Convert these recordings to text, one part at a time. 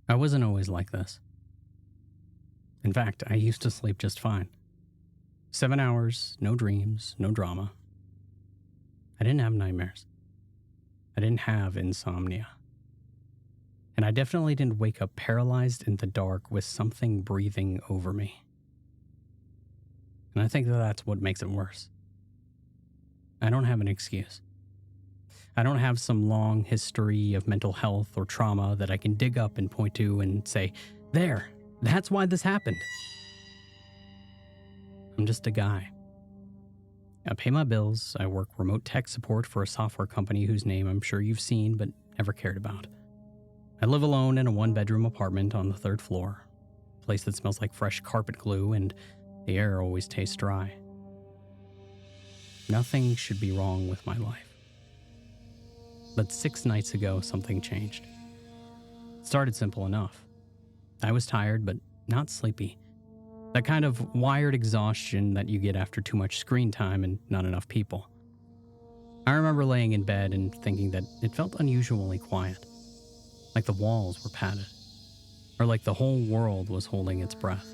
I wasn't always like this. In fact, I used to sleep just fine. 7 hours, no dreams, no drama. I didn't have nightmares. I didn't have insomnia. And I definitely didn't wake up paralyzed in the dark with something breathing over me. And I think that that's what makes it worse. I don't have an excuse. I don't have some long history of mental health or trauma that I can dig up and point to and say, there, that's why this happened. I'm just a guy. I pay my bills. I work remote tech support for a software company whose name I'm sure you've seen but never cared about. I live alone in a 1-bedroom apartment on the 3rd floor, a place that smells like fresh carpet glue and the air always tastes dry. Nothing should be wrong with my life. But 6 nights ago, something changed. It started simple enough. I was tired, but not sleepy. That kind of wired exhaustion that you get after too much screen time and not enough people. I remember laying in bed and thinking that it felt unusually quiet. Like the walls were padded. Or like the whole world was holding its breath.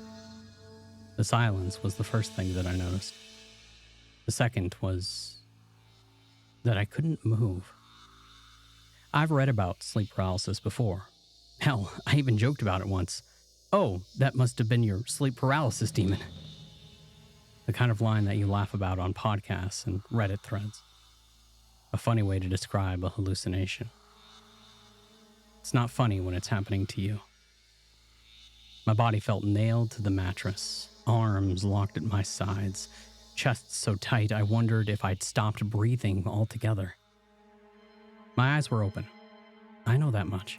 The silence was the first thing that I noticed. The second was that I couldn't move. I've read about sleep paralysis before. Hell, I even joked about it once. Oh, that must have been your sleep paralysis demon. The kind of line that you laugh about on podcasts and Reddit threads. A funny way to describe a hallucination. It's not funny when it's happening to you. My body felt nailed to the mattress, arms locked at my sides, chest so tight I wondered if I'd stopped breathing altogether. My eyes were open. I know that much.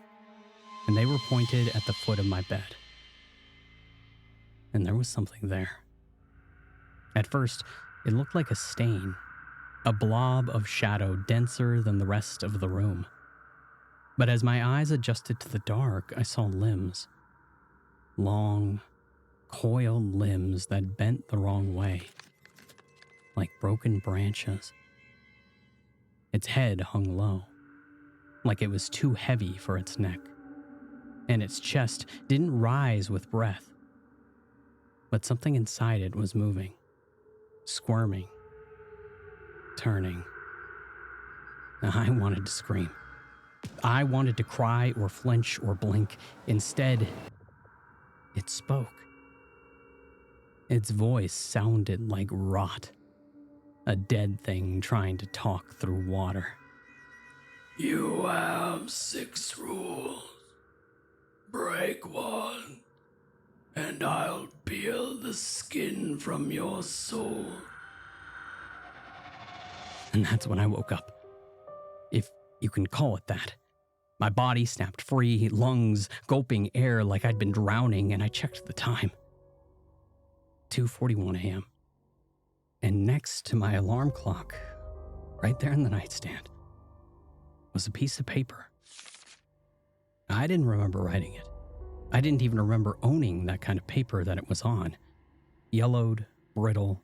And they were pointed at the foot of my bed. And there was something there. At first, it looked like a stain, a blob of shadow denser than the rest of the room. But as my eyes adjusted to the dark, I saw limbs. Long, coiled limbs that bent the wrong way, like broken branches. Its head hung low, like it was too heavy for its neck, and its chest didn't rise with breath. But something inside it was moving, squirming, turning. I wanted to scream. I wanted to cry or flinch or blink. Instead, it spoke. Its voice sounded like rot, a dead thing trying to talk through water. You have 6 rules. Break one, and I'll peel the skin from your soul. And that's when I woke up. If you can call it that. My body snapped free, lungs gulping air like I'd been drowning, and I checked the time. 2:41 a.m. And next to my alarm clock, right there in the nightstand, was a piece of paper. I didn't remember writing it. I didn't even remember owning that kind of paper that it was on. Yellowed, brittle,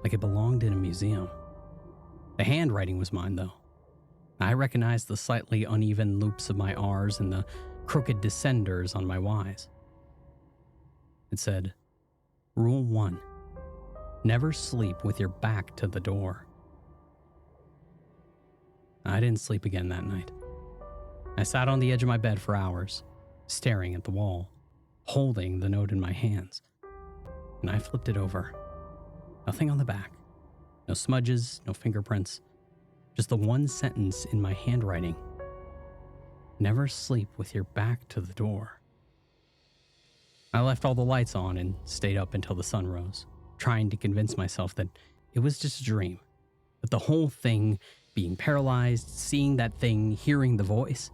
like it belonged in a museum. The handwriting was mine, though. I recognized the slightly uneven loops of my R's and the crooked descenders on my Y's. It said, Rule 1, never sleep with your back to the door. I didn't sleep again that night. I sat on the edge of my bed for hours, staring at the wall, holding the note in my hands. And I flipped it over. Nothing on the back. No smudges, no fingerprints. Just the one sentence in my handwriting. Never sleep with your back to the door. I left all the lights on and stayed up until the sun rose, trying to convince myself that it was just a dream. That the whole thing, being paralyzed, seeing that thing, hearing the voice,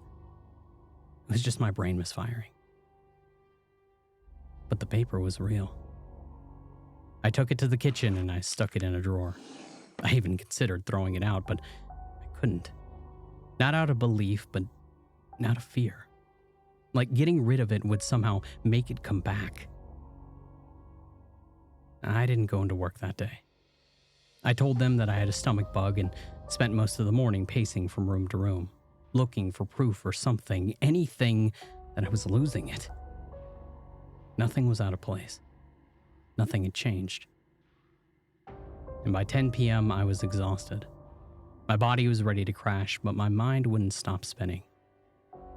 it was just my brain misfiring. But the paper was real. I took it to the kitchen and I stuck it in a drawer. I even considered throwing it out, but I couldn't. Not out of belief, but out of fear. Like getting rid of it would somehow make it come back. I didn't go into work that day. I told them that I had a stomach bug and spent most of the morning pacing from room to room, looking for proof or something, anything that I was losing it. Nothing was out of place. Nothing had changed. And by 10 p.m., I was exhausted. My body was ready to crash, but my mind wouldn't stop spinning.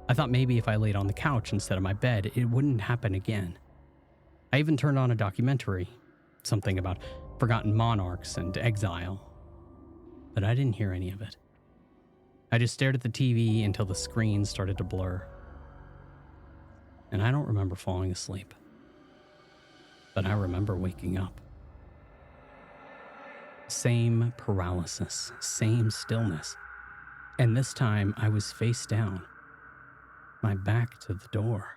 I thought maybe if I laid on the couch instead of my bed, it wouldn't happen again. I even turned on a documentary, something about forgotten monarchs and exile. But I didn't hear any of it. I just stared at the TV until the screen started to blur. And I don't remember falling asleep. But I remember waking up. Same paralysis, same stillness. And this time I was face down, my back to the door.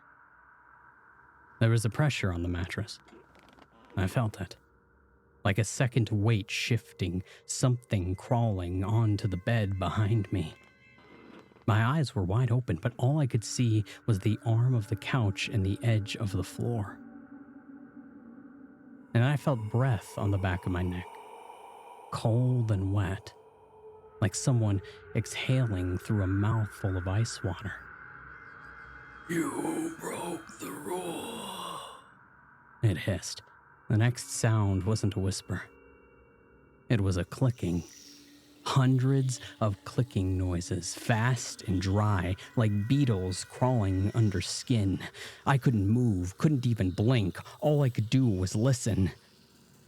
There was a pressure on the mattress. I felt it. Like a second weight shifting, something crawling onto the bed behind me. My eyes were wide open, but all I could see was the arm of the couch and the edge of the floor. And I felt breath on the back of my neck, cold and wet, like someone exhaling through a mouthful of ice water. "You broke the rule," it hissed. The next sound wasn't a whisper. It was a clicking. Hundreds of clicking noises, fast and dry, like beetles crawling under skin. I couldn't move, couldn't even blink. All I could do was listen.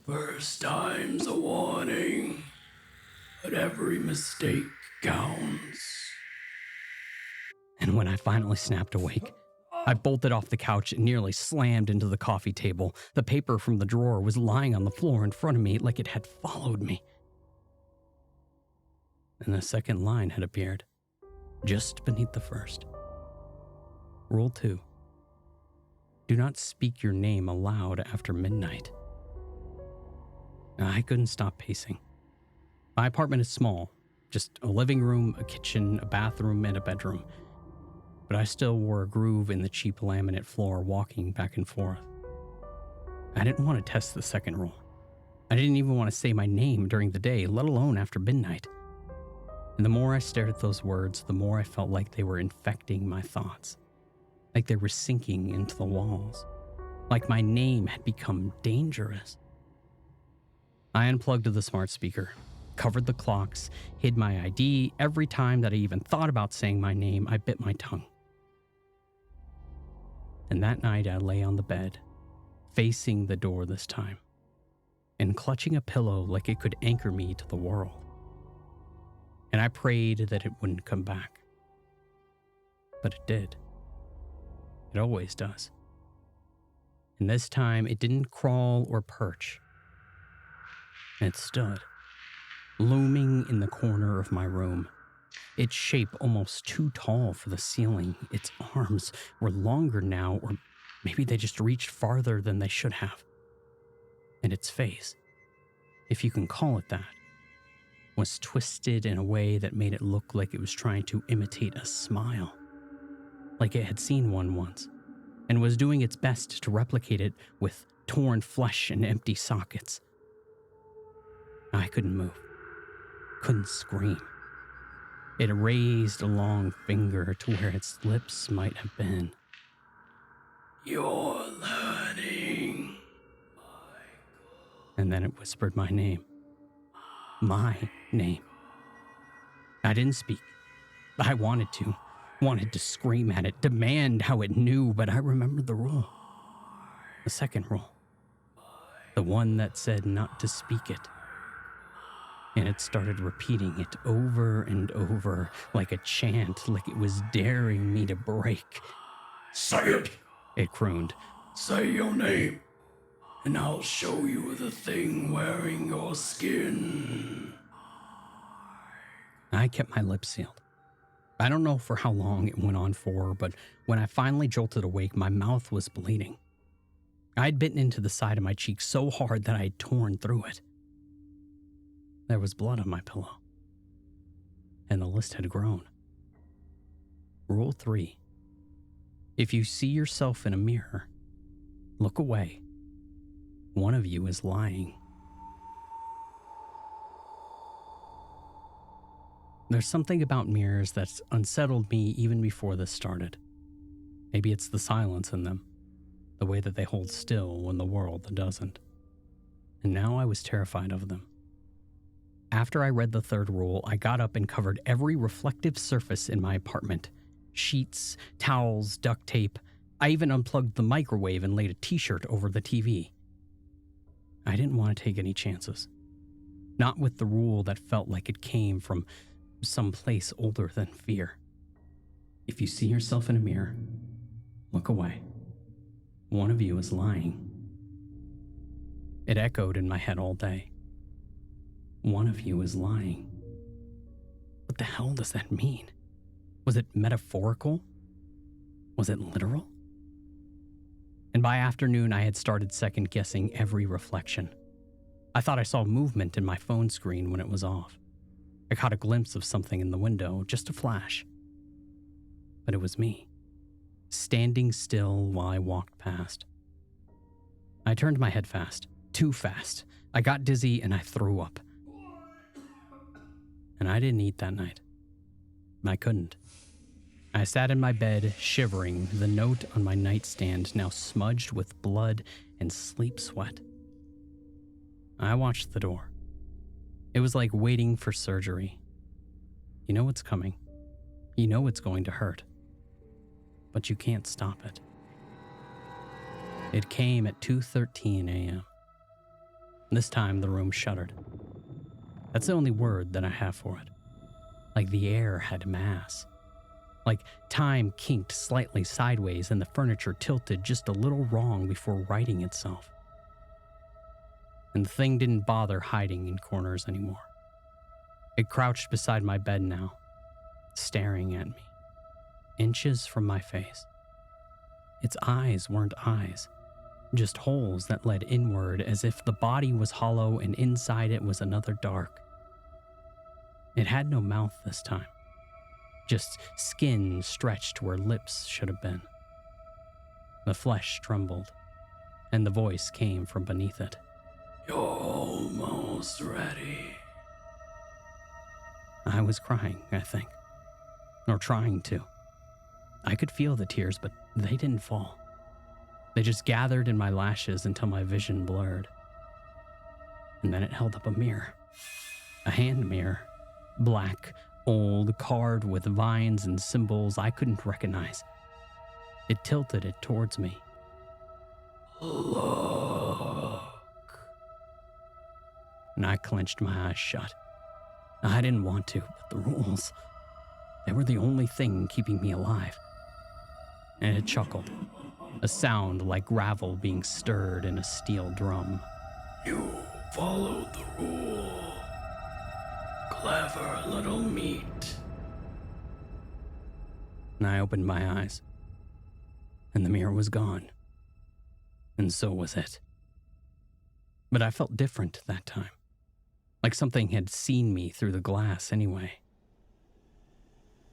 "First time's a warning, but every mistake counts." And when I finally snapped awake, I bolted off the couch and nearly slammed into the coffee table. The paper from the drawer was lying on the floor in front of me like it had followed me. And the second line had appeared, just beneath the first. Rule 2. Do not speak your name aloud after midnight. I couldn't stop pacing. My apartment is small, just a living room, a kitchen, a bathroom, and a bedroom. But I still wore a groove in the cheap laminate floor, walking back and forth. I didn't want to test the second rule. I didn't even want to say my name during the day, let alone after midnight. And the more I stared at those words, the more I felt like they were infecting my thoughts. Like they were sinking into the walls. Like my name had become dangerous. I unplugged the smart speaker, covered the clocks, hid my ID. Every time that I even thought about saying my name, I bit my tongue. And that night I lay on the bed, facing the door this time, and clutching a pillow like it could anchor me to the world. And I prayed that it wouldn't come back. But it did. It always does. And this time it didn't crawl or perch. It stood, looming in the corner of my room, its shape almost too tall for the ceiling. Its arms were longer now, or maybe they just reached farther than they should have. And its face, if you can call it that, was twisted in a way that made it look like it was trying to imitate a smile. Like it had seen one once, and was doing its best to replicate it with torn flesh and empty sockets. I couldn't move, couldn't scream. It raised a long finger to where its lips might have been. "You're learning." And then it whispered my name. My name. I didn't speak. I wanted to scream at it, demand how it knew, but I remembered the rule. The second rule. The one that said not to speak it. And it started repeating it over and over, like a chant, like it was daring me to break. "Say it," it crooned. "Say your name, and I'll show you the thing wearing your skin." I kept my lips sealed. I don't know for how long it went on for, but when I finally jolted awake, my mouth was bleeding. I'd bitten into the side of my cheek so hard that I had torn through it. There was blood on my pillow, and the list had grown. Rule 3. If you see yourself in a mirror, look away. One of you is lying. There's something about mirrors that's unsettled me even before this started. Maybe it's the silence in them, the way that they hold still when the world doesn't. And now I was terrified of them. After I read the third rule, I got up and covered every reflective surface in my apartment. Sheets, towels, duct tape. I even unplugged the microwave and laid a t-shirt over the TV. I didn't want to take any chances. Not with the rule that felt like it came from some place older than fear. If you see yourself in a mirror, look away. One of you is lying. It echoed in my head all day. One of you is lying. What the hell does that mean? Was it metaphorical? Was it literal? And by afternoon, I had started second-guessing every reflection. I thought I saw movement in my phone screen when it was off. I caught a glimpse of something in the window, just a flash. But it was me, standing still while I walked past. I turned my head fast, too fast. I got dizzy and I threw up. And I didn't eat that night. I couldn't. I sat in my bed, shivering, the note on my nightstand now smudged with blood and sleep sweat. I watched the door. It was like waiting for surgery. You know what's coming. You know it's going to hurt. But you can't stop it. It came at 2:13 a.m. This time the room shuddered. That's the only word that I have for it. Like the air had mass. Like time kinked slightly sideways and the furniture tilted just a little wrong before righting itself. And the thing didn't bother hiding in corners anymore. It crouched beside my bed now, staring at me, inches from my face. Its eyes weren't eyes, just holes that led inward as if the body was hollow and inside it was another dark. It had no mouth this time, just skin stretched where lips should have been. The flesh trembled, and the voice came from beneath it. You're almost ready. I was crying, I think, or trying to. I could feel the tears, but they didn't fall. They just gathered in my lashes until my vision blurred. And then it held up a mirror. A hand mirror. Black, old, carved with vines and symbols I couldn't recognize. It tilted it towards me. Look. And I clenched my eyes shut. I didn't want to, but the rules, they were the only thing keeping me alive. And it chuckled, a sound like gravel being stirred in a steel drum. You followed the rule. Clever little meat. And I opened my eyes, and the mirror was gone. And so was it. But I felt different that time, like something had seen me through the glass anyway.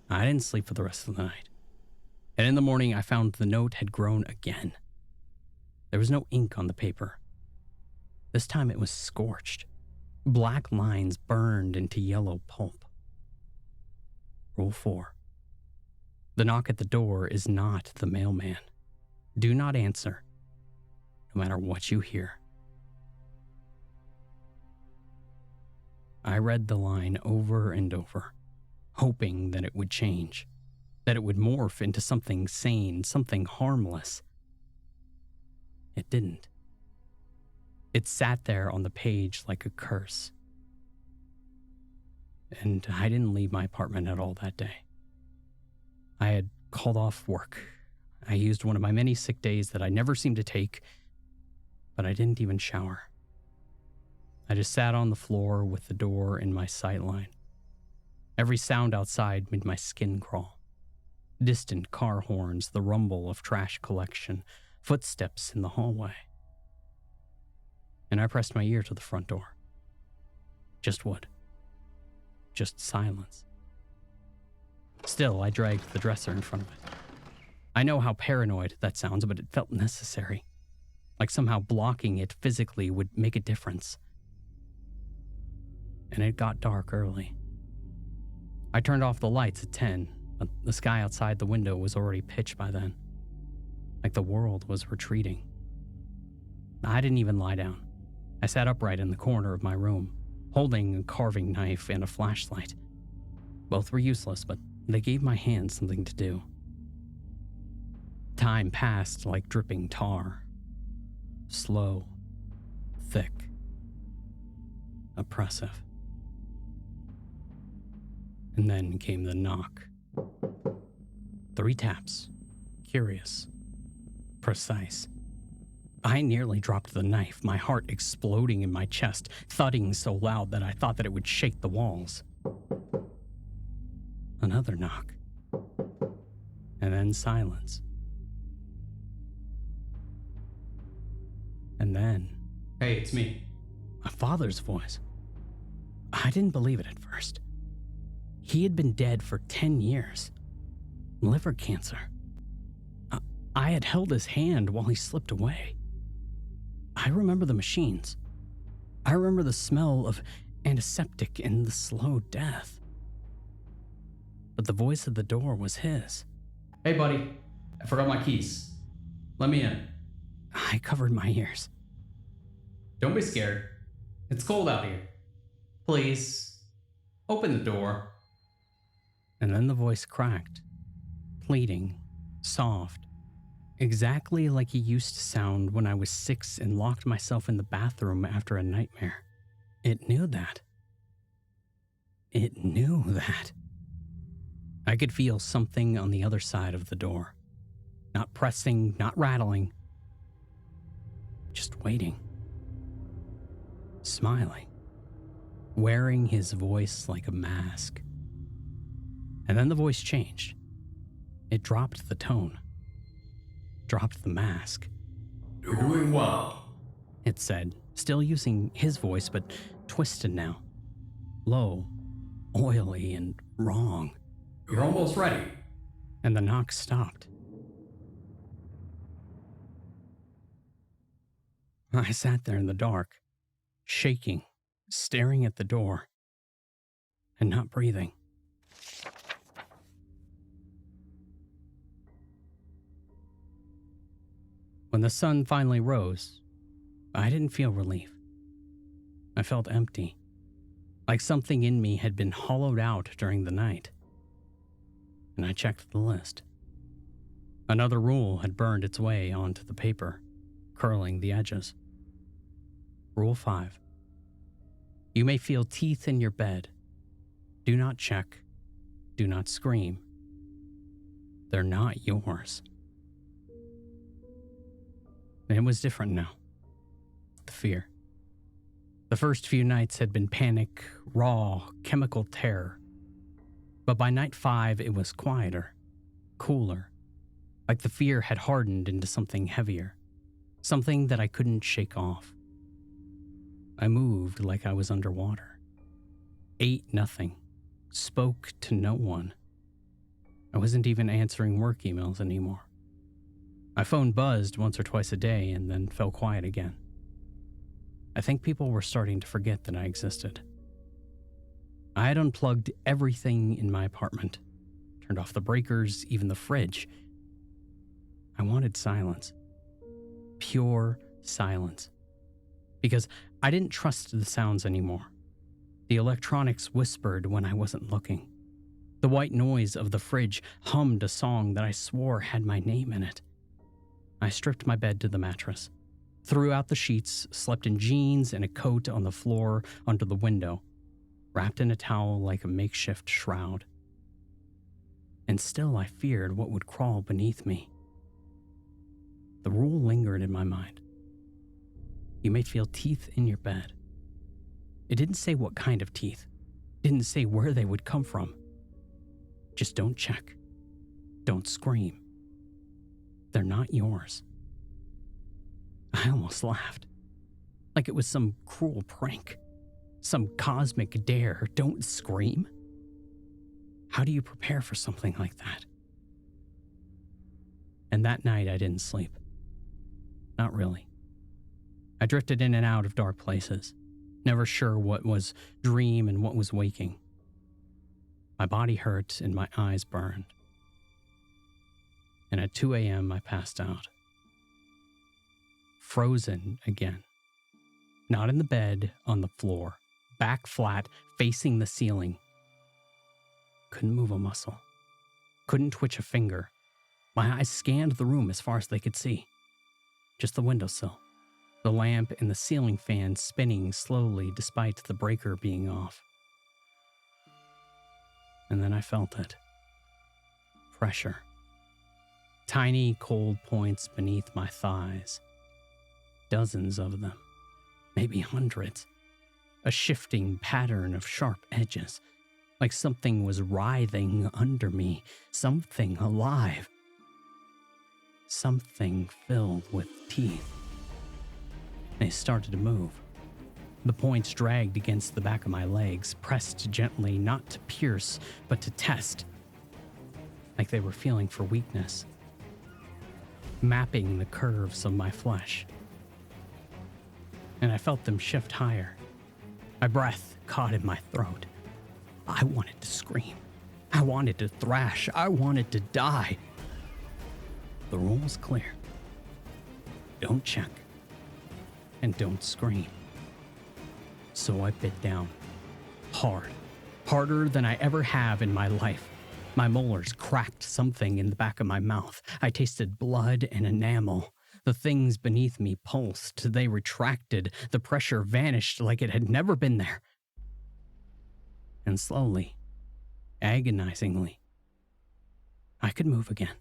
I didn't sleep for the rest of the night. And in the morning, I found the note had grown again. There was no ink on the paper. This time it was scorched. Black lines burned into yellow pulp. Rule 4. The knock at the door is not the mailman. Do not answer, no matter what you hear. I read the line over and over, hoping that it would change, that it would morph into something sane, something harmless. It didn't. It sat there on the page like a curse. And I didn't leave my apartment at all that day. I had called off work. I used one of my many sick days that I never seemed to take, but I didn't even shower. I just sat on the floor with the door in my sight line. Every sound outside made my skin crawl. Distant car horns, the rumble of trash collection, footsteps in the hallway. And I pressed my ear to the front door. Just wood. Just silence. Still, I dragged the dresser in front of it. I know how paranoid that sounds, but it felt necessary. Like somehow blocking it physically would make a difference. And it got dark early. I turned off the lights at 10, but the sky outside the window was already pitch by then. like the world was retreating. I didn't even lie down. I sat upright in the corner of my room, holding a carving knife and a flashlight. Both were useless, but they gave my hands something to do. Time passed like dripping tar. Slow, thick, oppressive. And then came the knock. 3 taps. Curious. Precise. I nearly dropped the knife, my heart exploding in my chest, thudding so loud that I thought that it would shake the walls. Another knock. And then silence. And then, "Hey, it's me." My father's voice. I didn't believe it at first. He had been dead for 10 years. Liver cancer. I had held his hand while he slipped away. I remember the machines. I remember the smell of antiseptic and the slow death. But the voice at the door was his. "Hey, buddy, I forgot my keys. Let me in." I covered my ears. "Don't be scared. It's cold out here. Please, open the door." And then the voice cracked, pleading, soft, exactly like he used to sound when I was 6 and locked myself in the bathroom after a nightmare. It knew that. It knew that. I could feel something on the other side of the door. Not pressing, not rattling. Just waiting. Smiling. Wearing his voice like a mask. And then the voice changed. It dropped the tone. Dropped the mask. "You're doing well," it said, still using his voice but twisted now. Low, oily, and wrong. "You're almost ready." And the knock stopped. I sat there in the dark, shaking, staring at the door, and not breathing. When the sun finally rose, I didn't feel relief. I felt empty, like something in me had been hollowed out during the night. And I checked the list. Another rule had burned its way onto the paper, curling the edges. Rule 5. You may feel teeth in your bed. Do not check. Do not scream. They're not yours. It was different now. The fear. The first few nights had been panic, raw, chemical terror. But by night 5, it was quieter, cooler, like the fear had hardened into something heavier, something that I couldn't shake off. I moved like I was underwater, ate nothing, spoke to no one. I wasn't even answering work emails anymore. My phone buzzed once or twice a day and then fell quiet again. I think people were starting to forget that I existed. I had unplugged everything in my apartment, turned off the breakers, even the fridge. I wanted silence. Pure silence. Because I didn't trust the sounds anymore. The electronics whispered when I wasn't looking. The white noise of the fridge hummed a song that I swore had my name in it. I stripped my bed to the mattress, threw out the sheets, slept in jeans and a coat on the floor under the window, wrapped in a towel like a makeshift shroud. And still I feared what would crawl beneath me. The rule lingered in my mind. You may feel teeth in your bed. It didn't say what kind of teeth. It didn't say where they would come from. Just don't check. Don't scream. They're not yours. I almost laughed. Like it was some cruel prank. Some cosmic dare. Don't scream. How do you prepare for something like that? And that night I didn't sleep. Not really. I drifted in and out of dark places, never sure what was dream and what was waking. My body hurt and my eyes burned. And at 2 a.m. I passed out. frozen again. Not in the bed, on the floor, back flat, facing the ceiling. Couldn't move a muscle. Couldn't twitch a finger. My eyes scanned the room as far as they could see. Just the windowsill, the lamp and the ceiling fan spinning slowly despite the breaker being off. And then I felt it. Pressure. Tiny cold points beneath my thighs. Dozens of them. Maybe hundreds. A shifting pattern of sharp edges. Like something was writhing under me. Something alive. Something filled with teeth. They started to move. The points dragged against the back of my legs, pressed gently, not to pierce, but to test. Like they were feeling for weakness. Mapping the curves of my flesh. And I felt them shift higher. My breath caught in my throat. I wanted to scream. I wanted to thrash. I wanted to die. The rule was clear. Don't check. And don't scream. So I bit down. Hard. Harder than I ever have in my life. My molars cracked something in the back of my mouth. I tasted blood and enamel. The things beneath me pulsed. They retracted. The pressure vanished like it had never been there. And slowly, agonizingly, I could move again.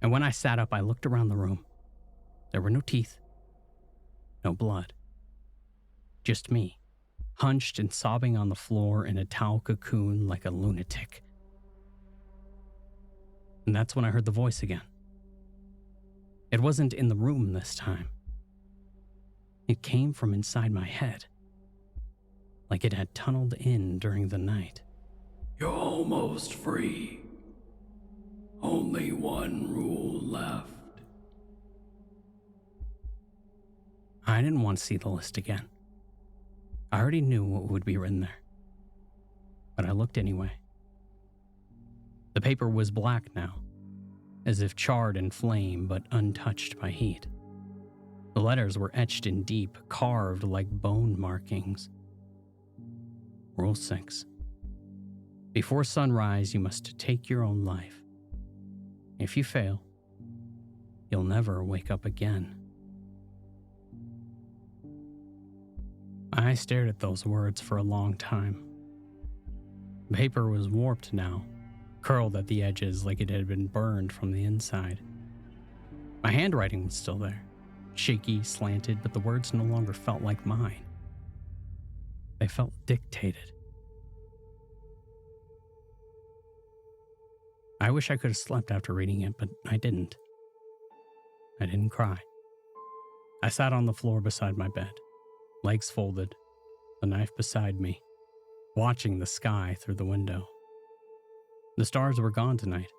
And when I sat up, I looked around the room. There were no teeth. No blood. Just me, hunched and sobbing on the floor in a towel cocoon like a lunatic. And that's when I heard the voice again. It wasn't in the room this time. It came from inside my head, like it had tunneled in during the night. You're almost free. Only one rule left. I didn't want to see the list again. I already knew what would be written there. But I looked anyway. The paper was black now, as if charred in flame but untouched by heat. The letters were etched in deep, carved like bone markings. Rule 6. Before sunrise, you must take your own life. If you fail, you'll never wake up again. I stared at those words for a long time. The paper was warped now, curled at the edges like it had been burned from the inside. My handwriting was still there, shaky, slanted, but the words no longer felt like mine. They felt dictated. I wish I could have slept after reading it, but I didn't. I didn't cry. I sat on the floor beside my bed, legs folded, the knife beside me, watching the sky through the window. The stars were gone tonight.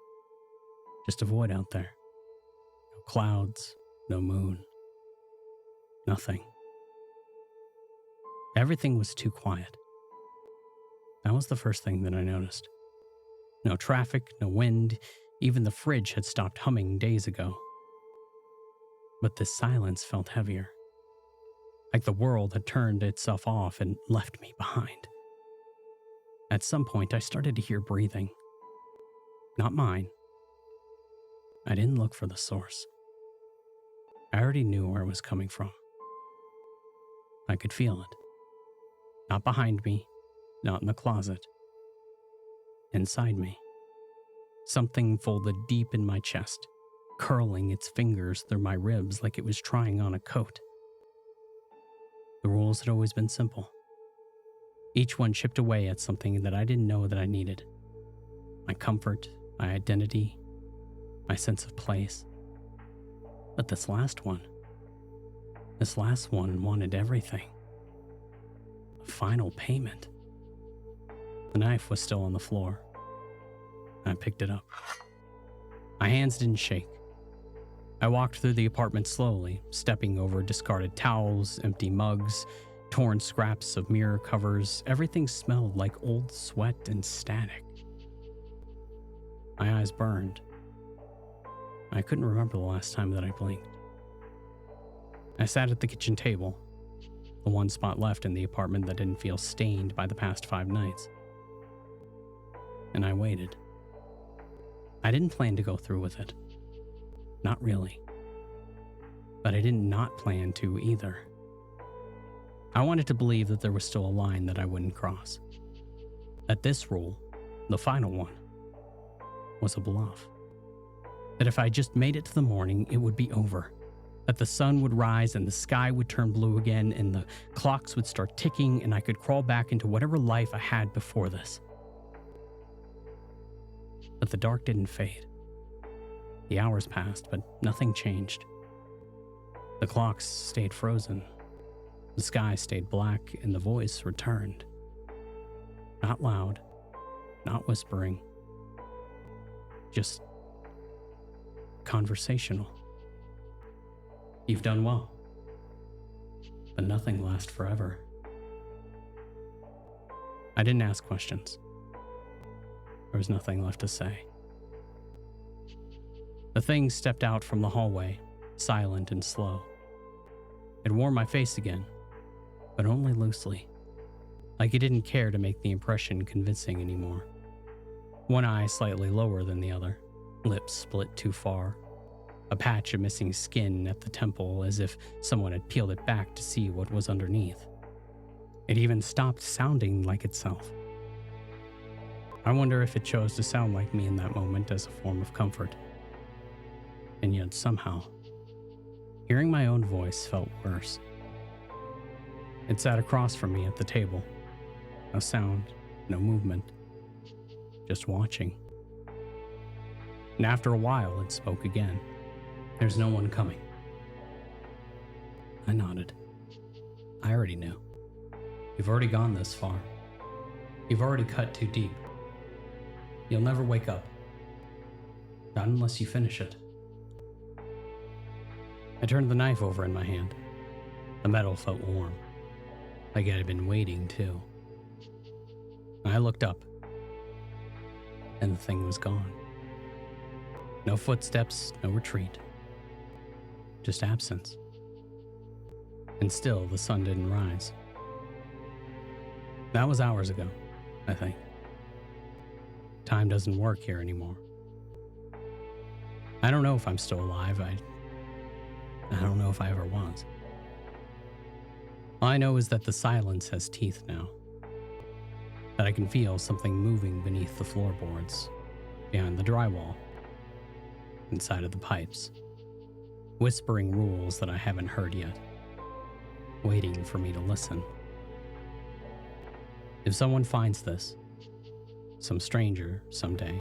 Just a void out there. No clouds, no moon. Nothing. Everything was too quiet. That was the first thing that I noticed. No traffic, no wind. Even the fridge had stopped humming days ago. But this silence felt heavier. Like the world had turned itself off and left me behind. At some point, I started to hear breathing. Not mine. I didn't look for the source. I already knew where it was coming from. I could feel it. Not behind me, not in the closet. Inside me. Something folded deep in my chest, curling its fingers through my ribs like it was trying on a coat. The rules had always been simple. Each one chipped away at something that I didn't know that I needed. My comfort, my identity, my sense of place. But this last one wanted everything. A final payment. The knife was still on the floor. I picked it up. My hands didn't shake. I walked through the apartment slowly, stepping over discarded towels, empty mugs, torn scraps of mirror covers. Everything smelled like old sweat and static. My eyes burned. I couldn't remember the last time that I blinked. I sat at the kitchen table, the one spot left in the apartment that didn't feel stained by the past 5 nights. And I waited. I didn't plan to go through with it. Not really. But I did not plan to either. I wanted to believe that there was still a line that I wouldn't cross. That this rule, the final one, was a bluff. That if I just made it to the morning, it would be over. That the sun would rise and the sky would turn blue again and the clocks would start ticking and I could crawl back into whatever life I had before this. But the dark didn't fade. The hours passed, but nothing changed. The clocks stayed frozen. The sky stayed black and the voice returned. Not loud, not whispering, just conversational. You've done well, but nothing lasts forever. I didn't ask questions. There was nothing left to say. The thing stepped out from the hallway, silent and slow. It wore my face again, but only loosely, like it didn't care to make the impression convincing anymore. One eye slightly lower than the other, lips split too far, a patch of missing skin at the temple as if someone had peeled it back to see what was underneath. It even stopped sounding like itself. I wonder if it chose to sound like me in that moment as a form of comfort. And yet somehow, hearing my own voice felt worse. It sat across from me at the table. No sound, no movement, just watching. And after a while, it spoke again. There's no one coming. I nodded. I already knew. You've already gone this far. You've already cut too deep. You'll never wake up. Not unless you finish it. I turned the knife over in my hand. The metal felt warm. Like it had been waiting, too. I looked up. And the thing was gone. No footsteps, no retreat. Just absence. And still, the sun didn't rise. That was hours ago, I think. Time doesn't work here anymore. I don't know if I'm still alive. I don't know if I ever was. All I know is that the silence has teeth now. That I can feel something moving beneath the floorboards, behind the drywall, inside of the pipes, whispering rules that I haven't heard yet, waiting for me to listen. If someone finds this, some stranger someday,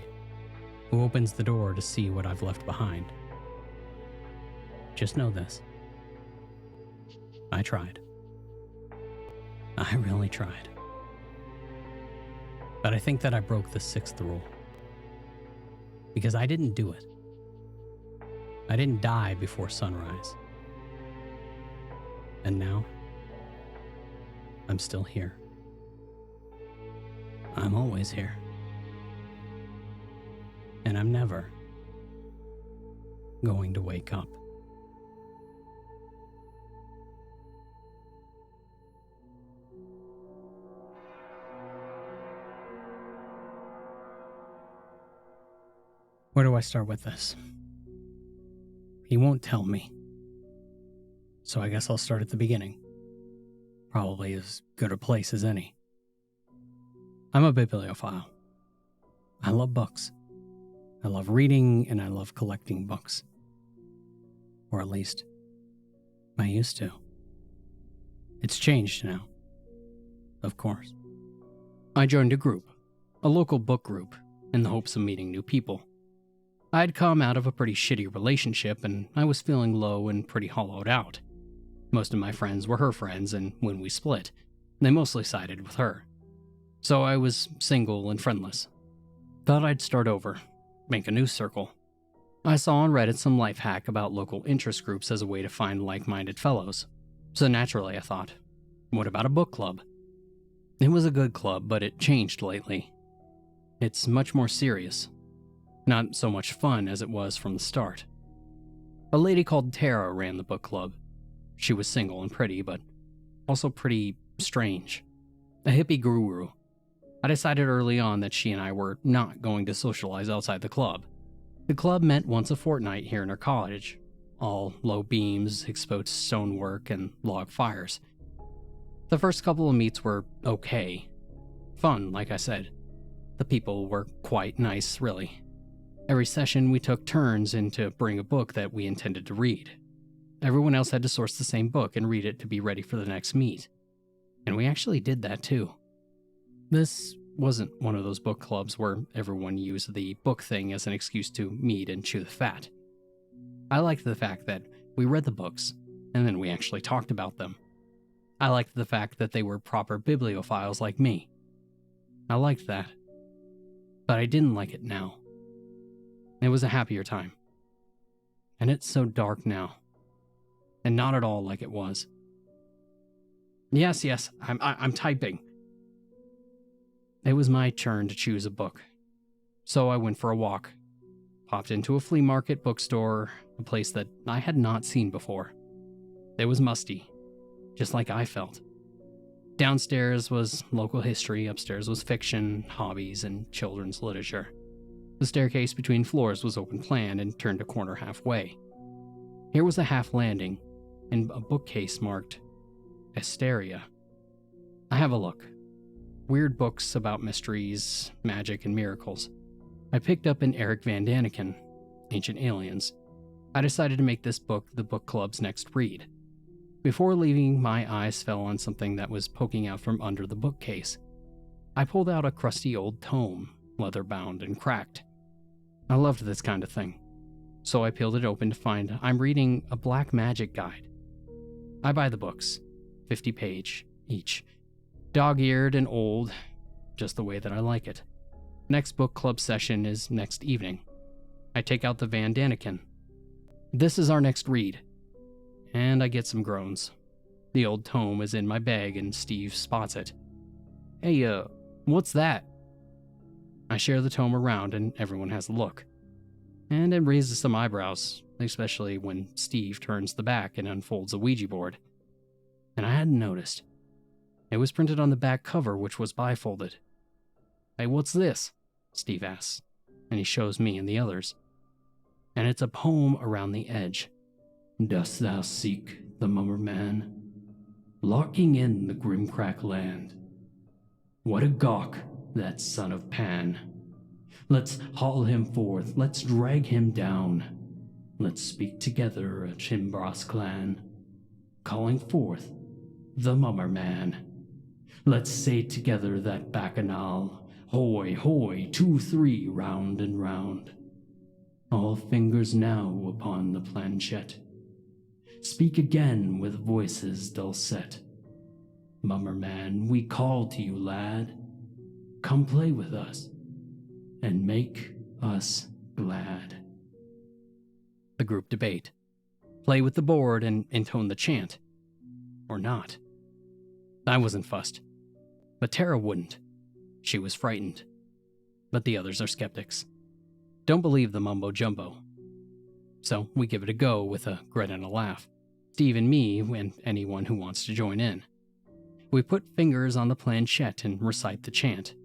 who opens the door to see what I've left behind, just know this. I tried. I really tried. But I think that I broke the 6th rule. Because I didn't do it. I didn't die before sunrise. And now, I'm still here. I'm always here. And I'm never going to wake up. Where do I start with this? He won't tell me. So I guess I'll start at the beginning. Probably as good a place as any. I'm a bibliophile. I love books. I love reading and I love collecting books. Or at least, I used to. It's changed now. Of course. I joined a group, a local book group, in the hopes of meeting new people. I'd come out of a pretty shitty relationship and I was feeling low and pretty hollowed out. Most of my friends were her friends, and when we split, they mostly sided with her. So I was single and friendless. Thought I'd start over, make a new circle. I saw on Reddit some life hack about local interest groups as a way to find like-minded fellows. So naturally I thought, what about a book club? It was a good club, but it changed lately. It's much more serious. Not so much fun as it was from the start. A lady called Tara ran the book club. She was single and pretty, but also pretty strange. A hippie guru. I decided early on that she and I were not going to socialize outside the club. The club met once a fortnight here in her cottage, all low beams, exposed stonework, and log fires. The first couple of meets were okay. Fun, like I said. The people were quite nice, really. Every session we took turns in to bring a book that we intended to read. Everyone else had to source the same book and read it to be ready for the next meet. And we actually did that too. This wasn't one of those book clubs where everyone used the book thing as an excuse to meet and chew the fat. I liked the fact that we read the books, and then we actually talked about them. I liked the fact that they were proper bibliophiles like me. I liked that. But I didn't like it now. It was a happier time. And it's so dark now. And not at all like it was. Yes, I'm typing. It was my turn to choose a book. So I went for a walk. Popped into a flea market bookstore, a place that I had not seen before. It was musty, just like I felt. Downstairs was local history, upstairs was fiction, hobbies, and children's literature. The staircase between floors was open plan and turned a corner halfway. Here was a half landing, and a bookcase marked Hysteria. I have a look. Weird books about mysteries, magic, and miracles. I picked up an Eric Van Daniken, Ancient Aliens. I decided to make this book the book club's next read. Before leaving, my eyes fell on something that was poking out from under the bookcase. I pulled out a crusty old tome, leather-bound and cracked. I loved this kind of thing, so I peeled it open to find I'm reading a black magic guide. I buy the books, 50-page each, dog-eared and old, just the way that I like it. Next book club session is next evening. I take out the Van Daniken. This is our next read. And I get some groans. The old tome is in my bag and Steve spots it. Hey, what's that? I share the tome around and everyone has a look. And it raises some eyebrows, especially when Steve turns the back and unfolds a Ouija board. And I hadn't noticed. It was printed on the back cover, which was bifolded. Hey, what's this? Steve asks, and he shows me and the others. And it's a poem around the edge. Dost thou seek the mummer man, lurking in the Grimcrack land? What a gawk, that son of Pan! Let's haul him forth, let's drag him down. Let's speak together, a Chimbros clan, calling forth the mummer man. Let's say together that bacchanal, hoy, hoy, 2, 3, round and round. All fingers now upon the planchette. Speak again with voices dulcet. Mummer man, we call to you, lad. Come play with us, and make us glad. The group debate. Play with the board and intone the chant. Or not. I wasn't fussed. But Tara wouldn't. She was frightened. But the others are skeptics. Don't believe the mumbo-jumbo. So we give it a go with a grin and a laugh. Steve and me, and anyone who wants to join in. We put fingers on the planchette and recite the chant.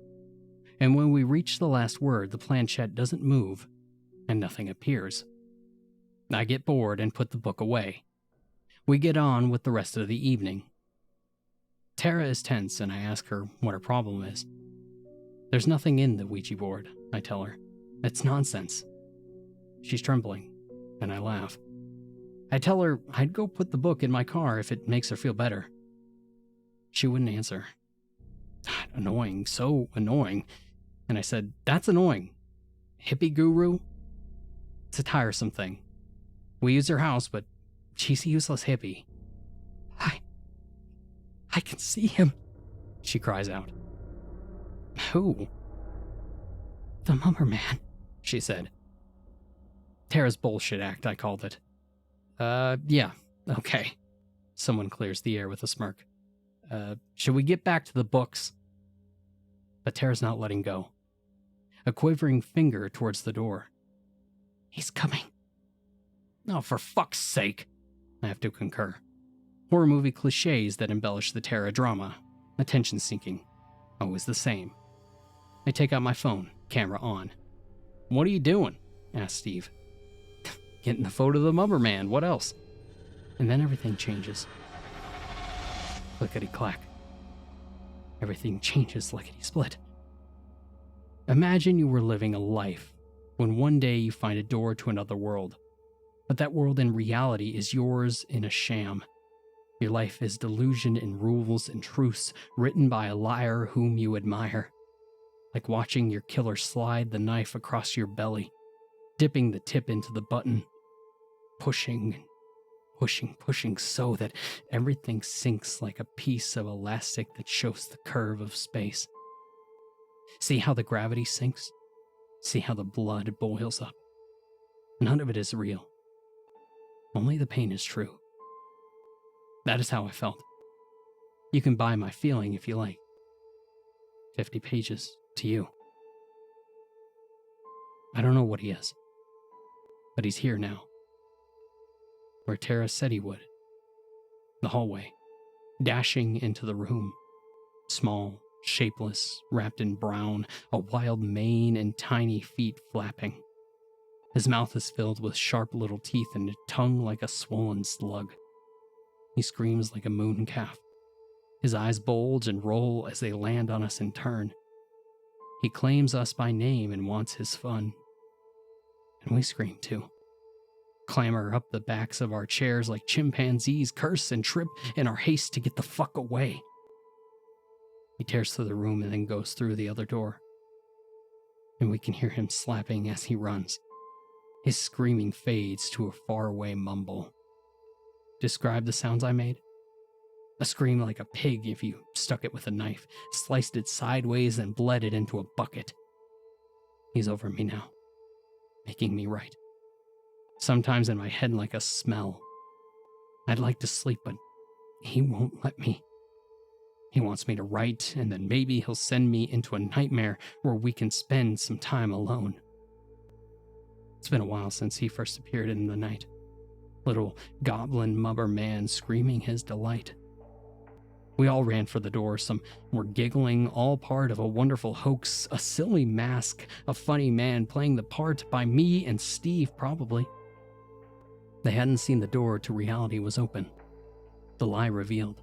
And when we reach the last word, the planchette doesn't move, and nothing appears. I get bored and put the book away. We get on with the rest of the evening. Tara is tense, and I ask her what her problem is. There's nothing in the Ouija board, I tell her. It's nonsense. She's trembling, and I laugh. I tell her I'd go put the book in my car if it makes her feel better. She wouldn't answer. Annoying, so annoying. And I said, that's annoying. Hippie guru? It's a tiresome thing. We use her house, but she's a useless hippie. I can see him, she cries out. Who? The mummer man, she said. Tara's bullshit act, I called it. Yeah, okay. Someone clears the air with a smirk. Should we get back to the books? But Tara's not letting go. A quivering finger towards the door. He's coming. Oh, for fuck's sake, I have to concur. Horror movie cliches that embellish the terror drama. Attention seeking. Always the same. I take out my phone, camera on. "What are you doing?" asks Steve. "Getting the photo of the mummer man, what else?" And then everything changes. Clickety-clack. Everything changes lickety-split. Imagine you were living a life when one day you find a door to another world, but that world in reality is yours in a sham. Your life is delusion in rules and truths written by a liar whom you admire. Like watching your killer slide the knife across your belly, dipping the tip into the button, pushing, pushing so that everything sinks like a piece of elastic that shows the curve of space. See how the gravity sinks? See how the blood boils up? None of it is real. Only the pain is true. That is how I felt. You can buy my feeling if you like. 50 pages to you. I don't know what he is, but he's here now. Where Tara said he would. The hallway, dashing into the room. Small, shapeless, wrapped in brown, a wild mane and tiny feet flapping. His mouth is filled with sharp little teeth and a tongue like a swollen slug. He screams like a moon calf. His eyes bulge and roll as they land on us in turn. He claims us by name and wants his fun. And we scream too. Clamber up the backs of our chairs like chimpanzees, curse and trip in our haste to get the fuck away. He tears through the room and then goes through the other door. And we can hear him slapping as he runs. His screaming fades to a faraway mumble. Describe the sounds I made? A scream like a pig if you stuck it with a knife, sliced it sideways and bled it into a bucket. He's over me now, making me write. Sometimes in my head like a smell. I'd like to sleep, but he won't let me. He wants me to write, and then maybe he'll send me into a nightmare where we can spend some time alone. It's been a while since he first appeared in the night. Little goblin mummer man screaming his delight. We all ran for the door, some were giggling, all part of a wonderful hoax, a silly mask, a funny man playing the part by me and Steve probably. They hadn't seen the door to reality was open. The lie revealed.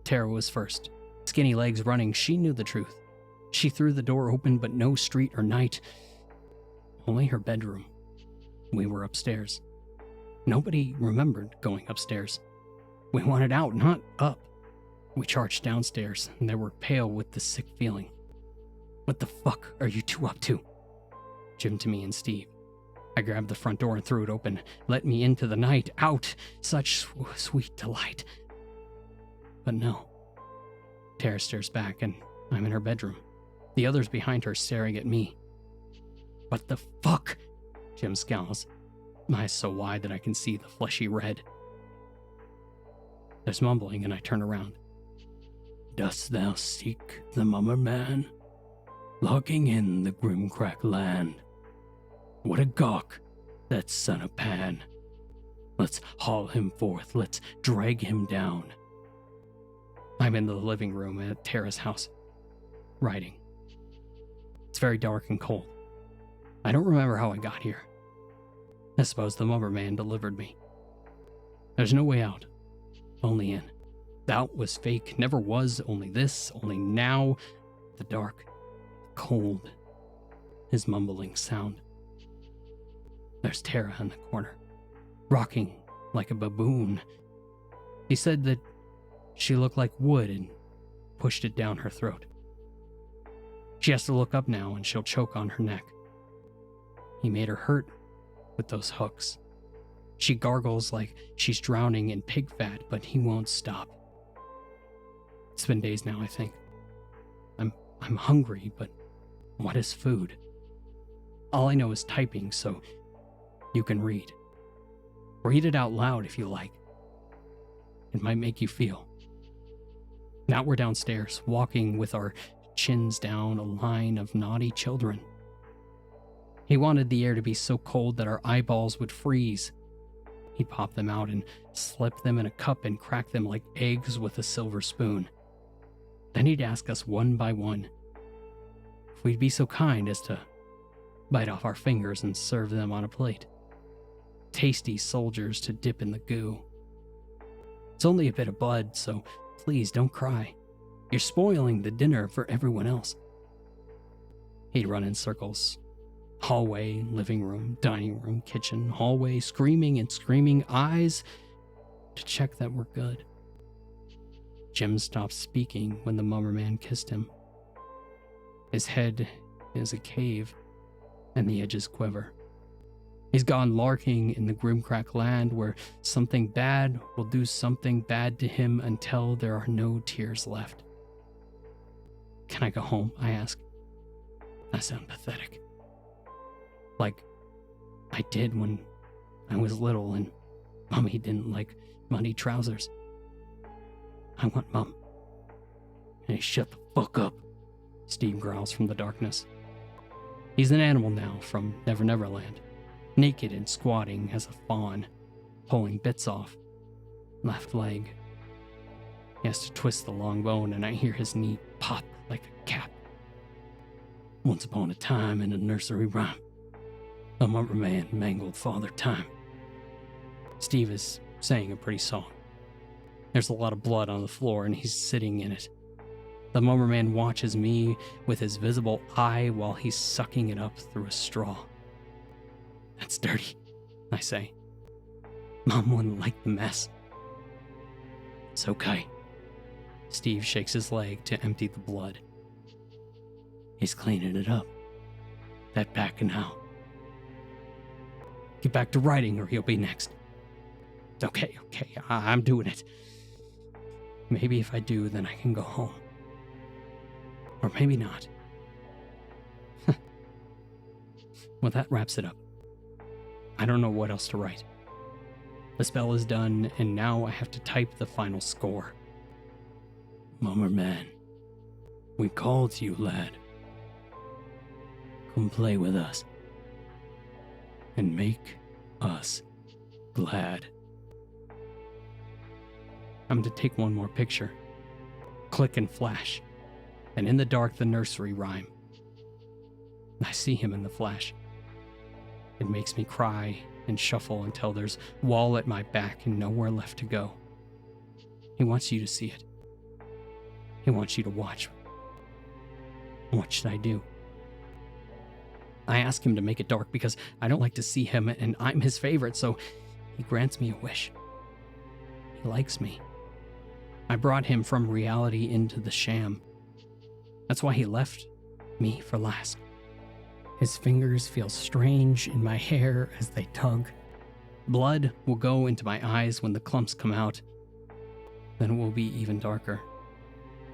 Tara was first. Skinny legs running, she knew the truth. She threw the door open, but no street or night. Only her bedroom. We were upstairs. Nobody remembered going upstairs. We wanted out, not up. We charged downstairs, and they were pale with the sick feeling. "What the fuck are you two up to?" Jim to me and Steve. I grabbed the front door and threw it open. Let me into the night, out, such sweet delight. But no. Tara stares back, and I'm in her bedroom. The others behind her staring at me. "What the fuck?" Jim scowls. Eyes so wide that I can see the fleshy red. There's mumbling, and I turn around. "Dost thou seek the mummer man, lurking in the Grimcrack land? What a gawk, that son of Pan. Let's haul him forth, let's drag him down." I'm in the living room at Tara's house, writing. It's very dark and cold. I don't remember how I got here. I suppose the mummer man delivered me. There's no way out, only in. The out was fake, never was, only this, only now. The dark, the cold, his mumbling sound. There's Tara in the corner, rocking like a baboon. He said that she looked like wood and pushed it down her throat. She has to look up now and she'll choke on her neck. He made her hurt with those hooks. She gargles like she's drowning in pig fat, but he won't stop. It's been days now, I think. I'm hungry, but what is food? All I know is typing, so you can read. Read it out loud if you like. It might make you feel. Now we're downstairs, walking with our chins down, a line of naughty children. He wanted the air to be so cold that our eyeballs would freeze. He'd pop them out and slip them in a cup and crack them like eggs with a silver spoon. Then he'd ask us one by one if we'd be so kind as to bite off our fingers and serve them on a plate. Tasty soldiers to dip in the goo. It's only a bit of blood, so please don't cry. You're spoiling the dinner for everyone else. He'd run in circles. Hallway, living room, dining room, kitchen, hallway, screaming and screaming, eyes to check that we're good. Jim stopped speaking when the mummer man kissed him. His head is a cave, and the edges quiver. He's gone larking in the Grimcrack land where something bad will do something bad to him until there are no tears left. Can I go home? I ask. I sound pathetic. Like I did when I was little and Mommy didn't like muddy trousers. I want Mom. Hey, shut the fuck up, Steve growls from the darkness. He's an animal now from Never Never Land, naked and squatting as a fawn, pulling bits off. Left leg. He has to twist the long bone and I hear his knee pop like a cap. Once upon a time in a nursery rhyme, a mummer man mangled Father Time. Steve is saying a pretty song. There's a lot of blood on the floor and he's sitting in it. The mummer man watches me with his visible eye while he's sucking it up through a straw. That's dirty, I say. Mom wouldn't like the mess. It's okay. Steve shakes his leg to empty the blood. He's cleaning it up. That back now. Get back to writing or he'll be next. Okay, I'm doing it. Maybe if I do, then I can go home. Or maybe not. Well, that wraps it up. I don't know what else to write. The spell is done, and now I have to type the final score. Mummer man, we called you, lad. Come play with us. And make us glad. I'm to take one more picture. Click and flash. And in the dark, the nursery rhyme. I see him in the flash. It makes me cry and shuffle until there's wall at my back and nowhere left to go. He wants you to see it. He wants you to watch. What should I do? I ask him to make it dark because I don't like to see him and I'm his favorite, so he grants me a wish. He likes me. I brought him from reality into the sham. That's why he left me for last. His fingers feel strange in my hair as they tug. Blood will go into my eyes when the clumps come out. Then it will be even darker.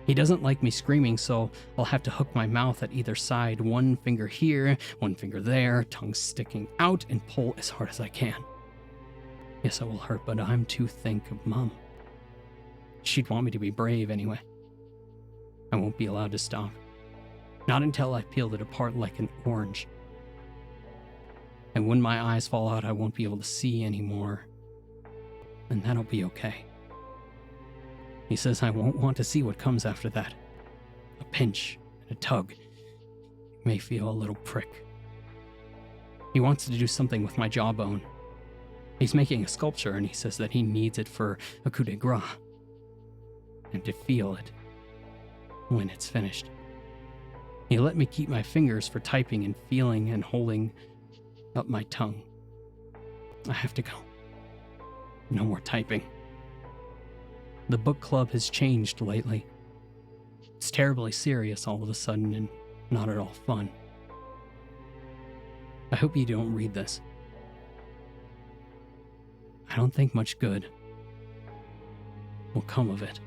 He doesn't like me screaming, so I'll have to hook my mouth at either side, one finger here, one finger there, tongue sticking out, and pull as hard as I can. Yes, it will hurt, but I'm to think of Mom. She'd want me to be brave anyway. I won't be allowed to stop. Not until I peeled it apart like an orange. And when my eyes fall out, I won't be able to see anymore. And that'll be okay. He says I won't want to see what comes after that. A pinch and a tug. It may feel a little prick. He wants to do something with my jawbone. He's making a sculpture and he says that he needs it for a coup de grace. And to feel it when it's finished. He let me keep my fingers for typing and feeling and holding up my tongue. I have to go. No more typing. The book club has changed lately. It's terribly serious all of a sudden and not at all fun. I hope you don't read this. I don't think much good will come of it.